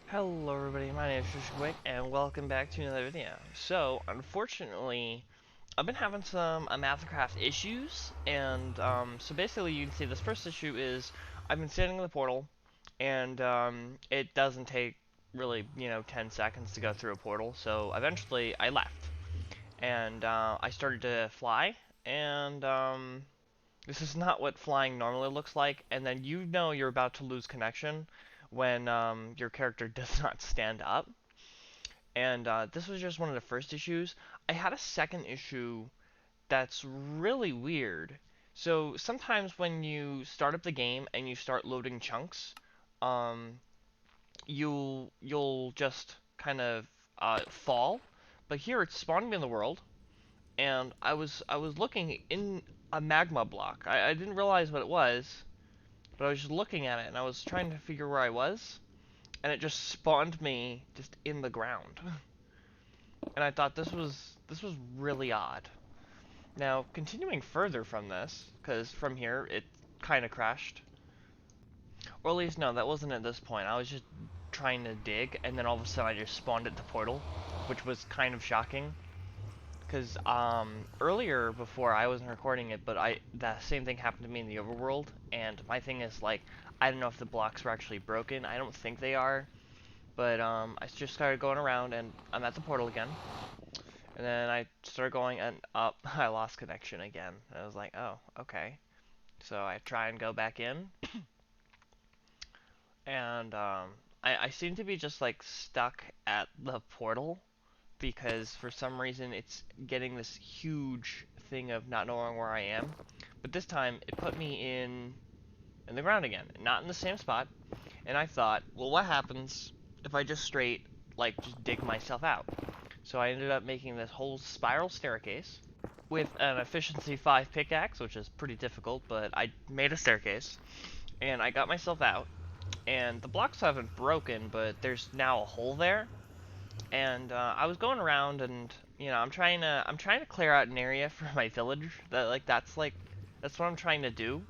Hello everybody, my name is Quick and welcome back to another video. So, unfortunately, I've been having some Omathacraft issues, and so basically you can see this first issue is I've been standing in the portal, and it doesn't take really, 10 seconds to go through a portal, so eventually I left, and I started to fly, and this is not what flying normally looks like, and then you know you're about to lose connection when your character does not stand up. And this was just one of the first issues. I had a second issue that's really weird. So sometimes when you start up the game and you start loading chunks, um, you'll just kind of fall. But here it's spawning in the world, and I was looking in a magma block. I didn't realize what it was, but I was just looking at it and I was trying to figure where I was, and it just spawned me just in the ground. And I thought this was really odd. Now, continuing further from this, because from here it kind of crashed. Or at least, no, that wasn't at this point. I was just trying to dig, and then all of a sudden I just spawned at the portal, which was kind of shocking. Because earlier, before I wasn't recording it, but that same thing happened to me in the Overworld, and my thing is, like, I don't know if the blocks were actually broken. I don't think they are, but I just started going around, and I'm at the portal again. And then I started going, and up, I lost connection again. And I was like, oh, okay. So I try and go back in, and I seem to be just like stuck at the portal because for some reason it's getting this huge thing of not knowing where I am. But this time it put me in the ground again, not in the same spot. And I thought, well, what happens if I just straight like just dig myself out? So I ended up making this whole spiral staircase with an efficiency 5 pickaxe, which is pretty difficult, but I made a staircase, and I got myself out, and the blocks haven't broken, but there's now a hole there, and I was going around, and I'm trying to clear out an area for my village. That's what I'm trying to do,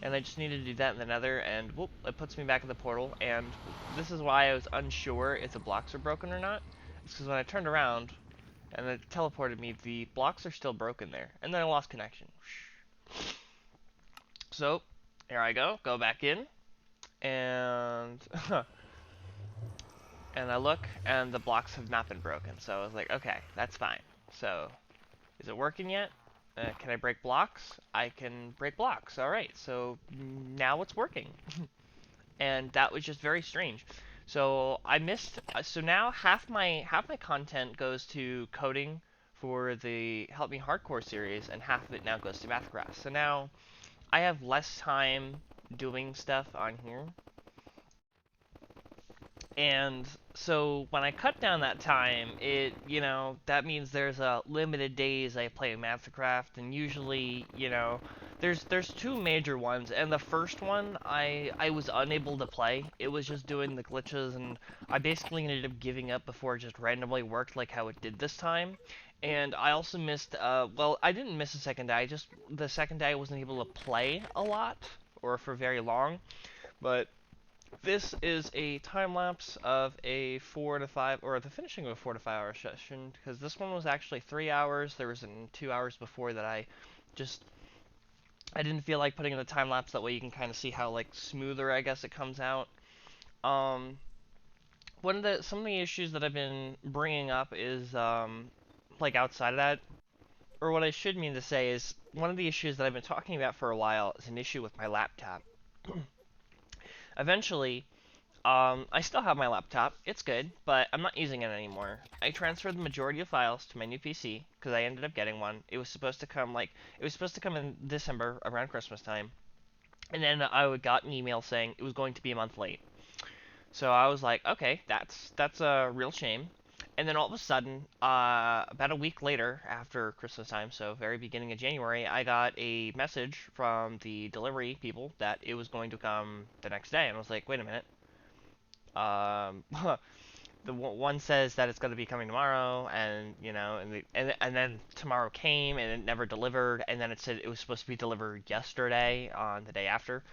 and I just need to do that in the Nether, and whoop, it puts me back in the portal, and this is why I was unsure if the blocks are broken or not. It's because when I turned around, and it teleported me, the blocks are still broken there, and then I lost connection. So, here I go back in, and and I look, and the blocks have not been broken. So I was like, okay, that's fine. So, is it working yet? Can I break blocks? I can break blocks. All right, so now it's working, and that was just very strange. So I missed. So now half my content goes to coding for the Help Me Hardcore series, and half of it now goes to Mathcraft. So now I have less time doing stuff on here. And so when I cut down that time, that means there's a limited days I play Mathcraft, and usually, there's two major ones, and the first one I was unable to play. It was just doing the glitches, and I basically ended up giving up before it just randomly worked like how it did this time. And I also missed, well, I didn't miss a second day. The second day I wasn't able to play a lot or for very long, but this is a time lapse of a 4 to 5, or the finishing of a 4 to 5 hour session, because this one was actually 3 hours. There was 2 hours before that just I didn't feel like putting in the time lapse. That way you can kind of see how like smoother I guess it comes out. Um, some of the issues that I've been bringing up is like outside of that, or what I should mean to say is one of the issues that I've been talking about for a while is an issue with my laptop. Eventually, I still have my laptop. It's good, but I'm not using it anymore. I transferred the majority of files to my new PC because I ended up getting one. It was supposed to come in December around Christmas time, and then I got an email saying it was going to be a month late. So I was like, okay, that's a real shame. And then all of a sudden, about a week later, after Christmas time, so very beginning of January, I got a message from the delivery people that it was going to come the next day, and I was like, wait a minute. Um, the one says that it's going to be coming tomorrow, and and then tomorrow came and it never delivered, and then it said it was supposed to be delivered yesterday on the day after.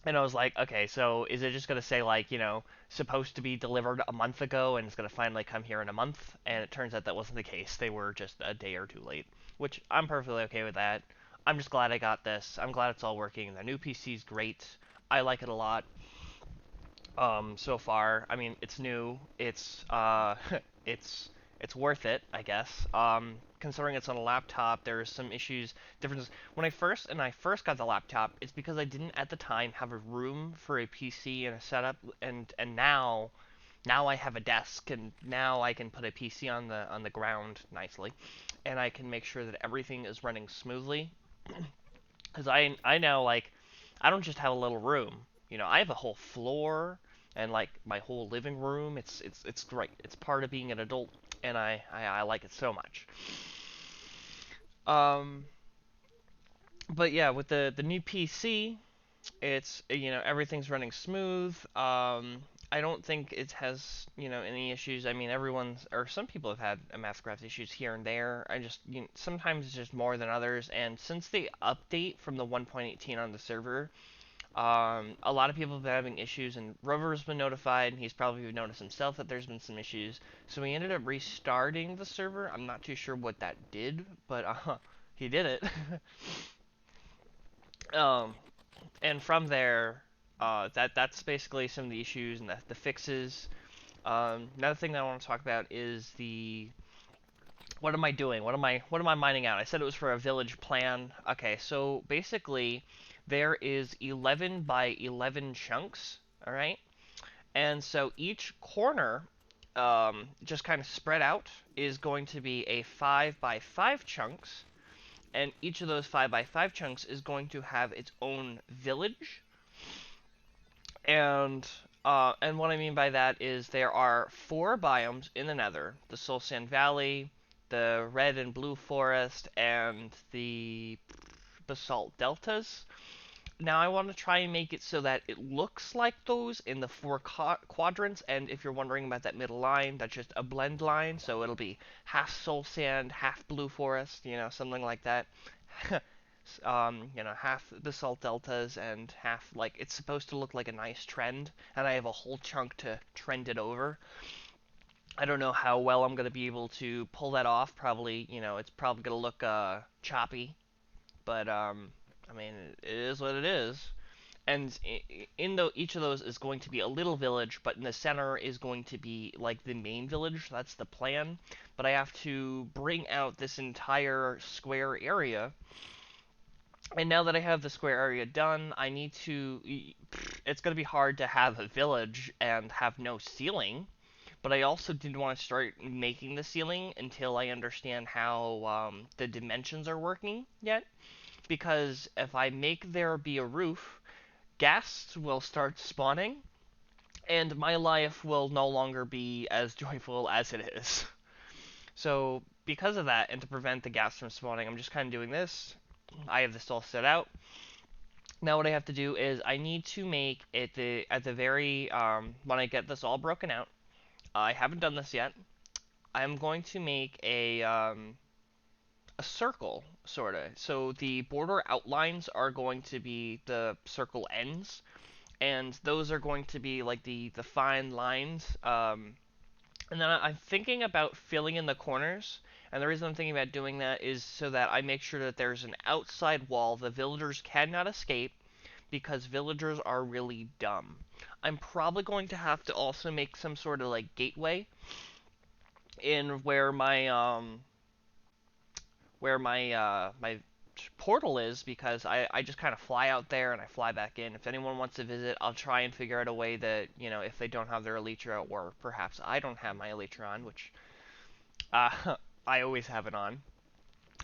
And I was like, okay, so is it just gonna say like, supposed to be delivered a month ago and it's gonna finally come here in a month? And it turns out that wasn't the case. They were just a day or two late, which I'm perfectly okay with that. I'm just glad I got this. I'm glad it's all working. The new PC's great. I like it a lot. So far, I mean, it's new. It's it's worth it, I guess. Considering it's on a laptop, there's some issues, differences. When I first got the laptop, it's because I didn't at the time have a room for a PC and a setup, and now I have a desk, and now I can put a PC on the ground nicely, and I can make sure that everything is running smoothly. Because I now like I don't just have a little room. I have a whole floor and like my whole living room. It's great. It's part of being an adult, and I like it so much. Um, but yeah, with the new PC, it's everything's running smooth. I don't think it has any issues. I mean, everyone's or some people have had a Mathcraft issues here and there. I just sometimes it's just more than others. And since the update from the 1.18 on the server, a lot of people have been having issues, and Rover's been notified, and he's probably noticed himself that there's been some issues. So we ended up restarting the server. I'm not too sure what that did, but he did it. um, and from there, that's basically some of the issues and the fixes. Another thing that I want to talk about is the what am I doing? What am I mining out? I said it was for a village plan. Okay, so basically there is 11 by 11 chunks, all right? And so each corner just kind of spread out is going to be a 5 by 5 chunks, and each of those 5 by 5 chunks is going to have its own village. And what I mean by that is there are four biomes in the Nether: the Soul Sand Valley, the Red and Blue Forest, and the Basalt Deltas. Now I want to try and make it so that it looks like those in the four quadrants, and if you're wondering about that middle line, that's just a blend line, so it'll be half Soul Sand, half Blue Forest, something like that. Half basalt deltas and half like it's supposed to look like a nice trend, and I have a whole chunk to trend it over. I don't know how well I'm gonna be able to pull that off. Probably, it's probably gonna look choppy, but I mean, it is what it is. And each of those is going to be a little village, but in the center is going to be like the main village. That's the plan. But I have to bring out this entire square area, and now that I have the square area done, I need to. It's going to be hard to have a village and have no ceiling, but I also didn't want to start making the ceiling until I understand how the dimensions are working yet. Because if I make there be a roof, ghasts will start spawning, and my life will no longer be as joyful as it is. So, because of that, and to prevent the ghasts from spawning, I'm just kind of doing this. I have this all set out. Now what I have to do is I need to make it at the very when I get this all broken out. I haven't done this yet. I'm going to make a circle sort of. So the border outlines are going to be the circle ends, and those are going to be like the fine lines. And then I'm thinking about filling in the corners. And the reason I'm thinking about doing that is so that I make sure that there's an outside wall the villagers cannot escape, because villagers are really dumb. I'm probably going to have to also make some sort of like gateway in where my portal is, because I just kind of fly out there and I fly back in. If anyone wants to visit, I'll try and figure out a way that, if they don't have their elytra, or perhaps I don't have my elytra on, which uh, I always have it on.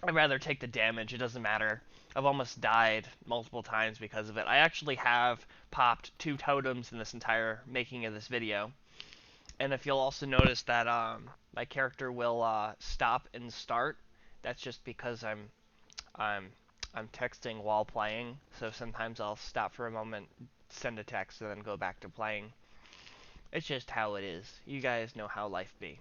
I'd rather take the damage. It doesn't matter. I've almost died multiple times because of it. I actually have popped two totems in this entire making of this video. And if you'll also notice that my character will stop and start, that's just because I'm I'm texting while playing. So sometimes I'll stop for a moment, send a text, and then go back to playing. It's just how it is. You guys know how life be.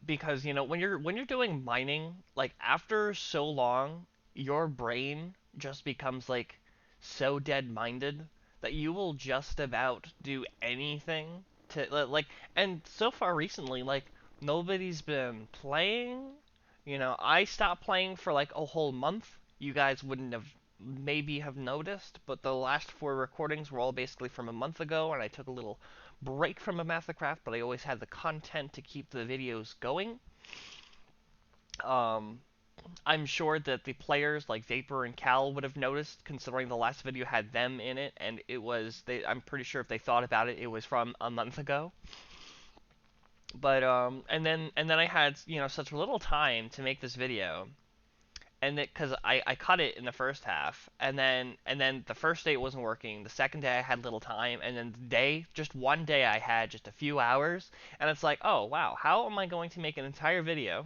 Because when you're doing mining, like after so long, your brain just becomes like so dead-minded that you will just about do anything to like. And so far recently, like nobody's been playing. I stopped playing for like a whole month. You guys wouldn't have maybe have noticed, but the last four recordings were all basically from a month ago, and I took a little break from Omathacraft, but I always had the content to keep the videos going. Um, I'm sure that the players like Vapor and Cal would have noticed, considering the last video had them in it, and it was I'm pretty sure if they thought about it, it was from a month ago. But and then I had such little time to make this video, and it because I cut it in the first half, and then the first day it wasn't working. The second day I had little time, and then just one day I had just a few hours, and it's like, oh wow, how am I going to make an entire video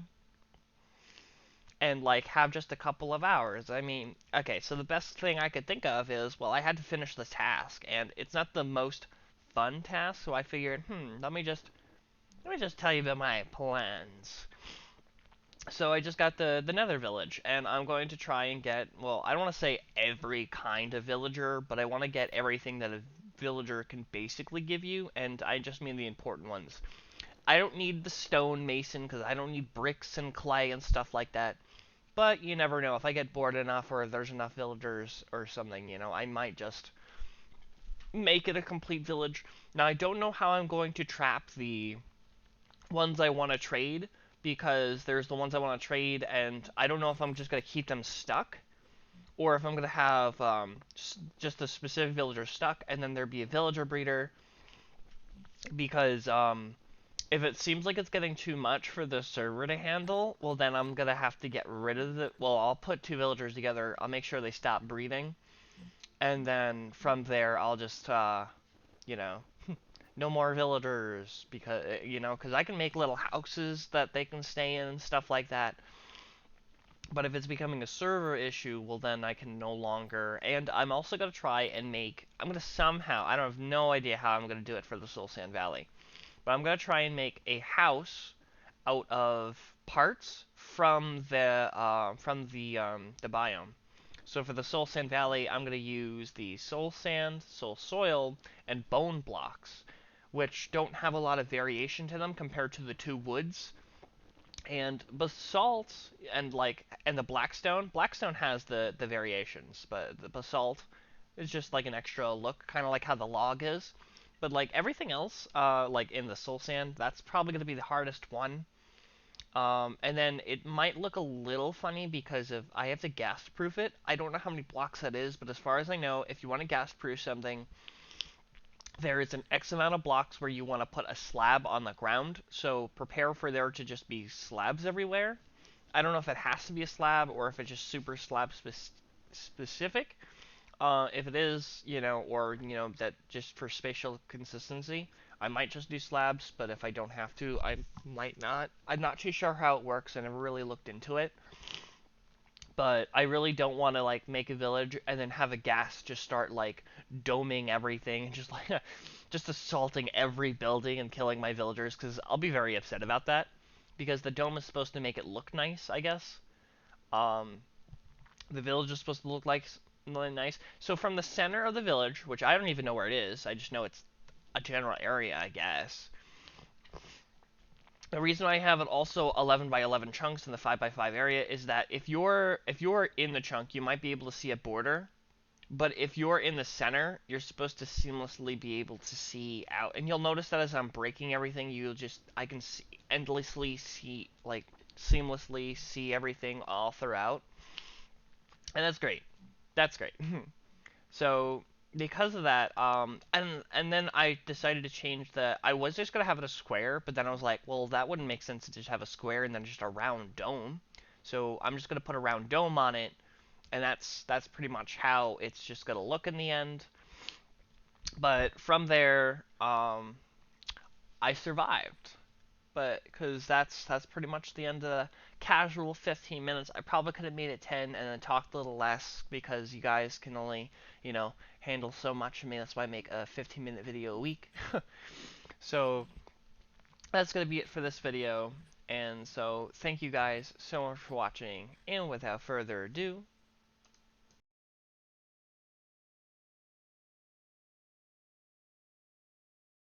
and like have just a couple of hours? I mean, okay, so the best thing I could think of is, well, I had to finish this task, and it's not the most fun task, so I figured, let me just tell you about my plans. So I just got the Nether village, and I'm going to try and get, well, I don't want to say every kind of villager, but I want to get everything that a villager can basically give you, and I just mean the important ones. I don't need the stone mason because I don't need bricks and clay and stuff like that. But you never know, if I get bored enough or if there's enough villagers or something, I might just make it a complete village. Now I don't know how I'm going to trap the ones I want to trade, because there's the ones I want to trade, and I don't know if I'm just going to keep them stuck or if I'm going to have just a specific villager stuck and then there'd be a villager breeder, because if it seems like it's getting too much for the server to handle, well, then I'm going to have to get rid of it. Well, I'll put two villagers together, I'll make sure they stop breeding, and then from there I'll just, you know, no more villagers, because I can make little houses that they can stay in and stuff like that. But if it's becoming a server issue, well, then I can no longer. And I'm also going to try and I'm going to somehow, I don't have no idea how I'm going to do it for the Soul Sand Valley, but I'm going to try and make a house out of parts from the biome. So for the Soul Sand Valley, I'm going to use the Soul Sand, Soul Soil, and Bone blocks, which don't have a lot of variation to them compared to the two woods. And basalt and the blackstone has the variations, but the basalt is just like an extra look, kind of like how the log is. But like everything else, like in the soul sand, that's probably going to be the hardest one. And then it might look a little funny because I have to gas proof it. I don't know how many blocks that is, but as far as I know, if you want to gas proof something, there is an X amount of blocks where you want to put a slab on the ground, so prepare for there to just be slabs everywhere. I don't know if it has to be a slab or if it's just super slab specific. If it is, or, that just for spatial consistency, I might just do slabs, but if I don't have to, I might not. I'm not too sure how it works, and I never really looked into it. But I really don't want to like make a village and then have a gas just start like doming everything and just like just assaulting every building and killing my villagers, because I'll be very upset about that, because the dome is supposed to make it look nice, I guess. Um, the village is supposed to look like really nice. So from the center of the village, which I don't even know where it is, I just know it's a general area, I guess. The reason I have it also 11 by 11 chunks in the 5 by 5 area is that if you're in the chunk, you might be able to see a border, but if you're in the center, you're supposed to seamlessly be able to see out. And you'll notice that as I'm breaking everything, I can endlessly see, like seamlessly see everything all throughout, and that's great. That's great. So because of that, and then I decided to change I was just gonna have it a square, but then I was like, well, that wouldn't make sense to just have a square and then just a round dome. So I'm just gonna put a round dome on it, and that's pretty much how it's just gonna look in the end. But from there, I survived. But because that's pretty much the end of the casual 15 minutes. I probably could have made it 10 and then talked a little less, because you guys can only, handle so much of me. That's why I make a 15-minute video a week. So that's going to be it for this video. And so thank you guys so much for watching. And without further ado,